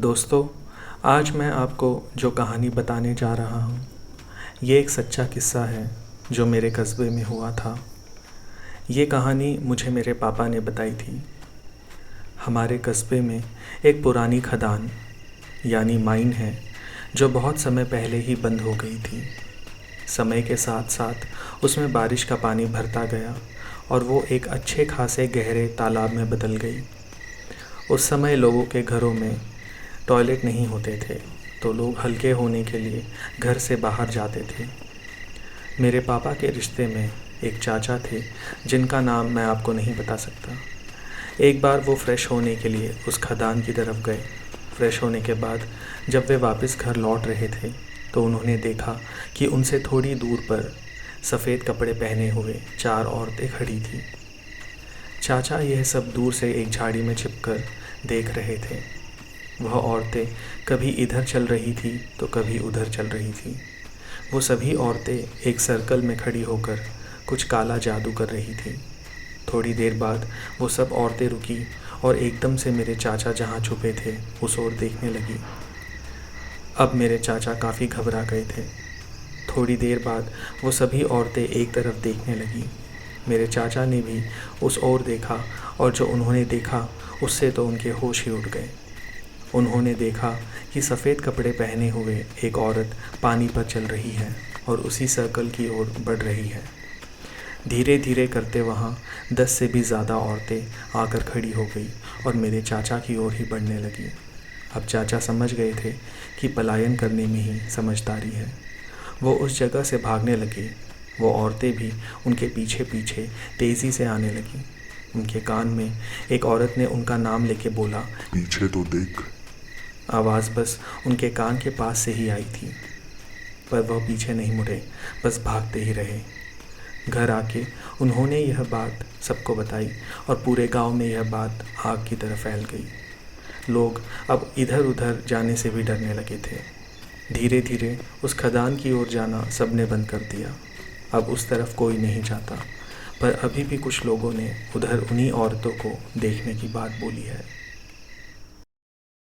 दोस्तों, आज मैं आपको जो कहानी बताने जा रहा हूँ, ये एक सच्चा किस्सा है जो मेरे कस्बे में हुआ था। ये कहानी मुझे मेरे पापा ने बताई थी। हमारे कस्बे में एक पुरानी खदान यानी माइन है जो बहुत समय पहले ही बंद हो गई थी। समय के साथ साथ उसमें बारिश का पानी भरता गया और वो एक अच्छे खासे गहरे तालाब में बदल गई। उस समय लोगों के घरों में टॉयलेट नहीं होते थे, तो लोग हल्के होने के लिए घर से बाहर जाते थे। मेरे पापा के रिश्ते में एक चाचा थे जिनका नाम मैं आपको नहीं बता सकता। एक बार वो फ्रेश होने के लिए उस खदान की तरफ गए। फ्रेश होने के बाद जब वे वापस घर लौट रहे थे तो उन्होंने देखा कि उनसे थोड़ी दूर पर सफ़ेद कपड़े पहने हुए 4 औरतें खड़ी थीं। चाचा यह सब दूर से एक झाड़ी में छिपकर देख रहे थे। वह औरतें कभी इधर चल रही थी तो कभी उधर चल रही थी। वो सभी औरतें एक सर्कल में खड़ी होकर कुछ काला जादू कर रही थी। थोड़ी देर बाद वो सब औरतें रुकी और एकदम से मेरे चाचा जहाँ छुपे थे उस ओर देखने लगी। अब मेरे चाचा काफ़ी घबरा गए थे। थोड़ी देर बाद वो सभी औरतें एक तरफ देखने लगी। मेरे चाचा ने भी उस ओर देखा और जो उन्होंने देखा उससे तो उनके होश ही उड़ गए। उन्होंने देखा कि सफ़ेद कपड़े पहने हुए एक औरत पानी पर चल रही है और उसी सर्कल की ओर बढ़ रही है। धीरे धीरे करते वहाँ 10 से भी ज़्यादा औरतें आकर खड़ी हो गई और मेरे चाचा की ओर ही बढ़ने लगी। अब चाचा समझ गए थे कि पलायन करने में ही समझदारी है। वो उस जगह से भागने लगे। वो औरतें भी उनके पीछे पीछे तेज़ी से आने लगीं। उनके कान में एक औरत ने उनका नाम लेके बोला, पीछे तो देख। आवाज़ बस उनके कान के पास से ही आई थी, पर वह पीछे नहीं मुड़े, बस भागते ही रहे। घर आके उन्होंने यह बात सबको बताई और पूरे गांव में यह बात आग की तरह फैल गई। लोग अब इधर उधर जाने से भी डरने लगे थे। धीरे धीरे उस खदान की ओर जाना सबने बंद कर दिया। अब उस तरफ कोई नहीं जाता, पर अभी भी कुछ लोगों ने उधर उन्हीं औरतों को देखने की बात बोली है।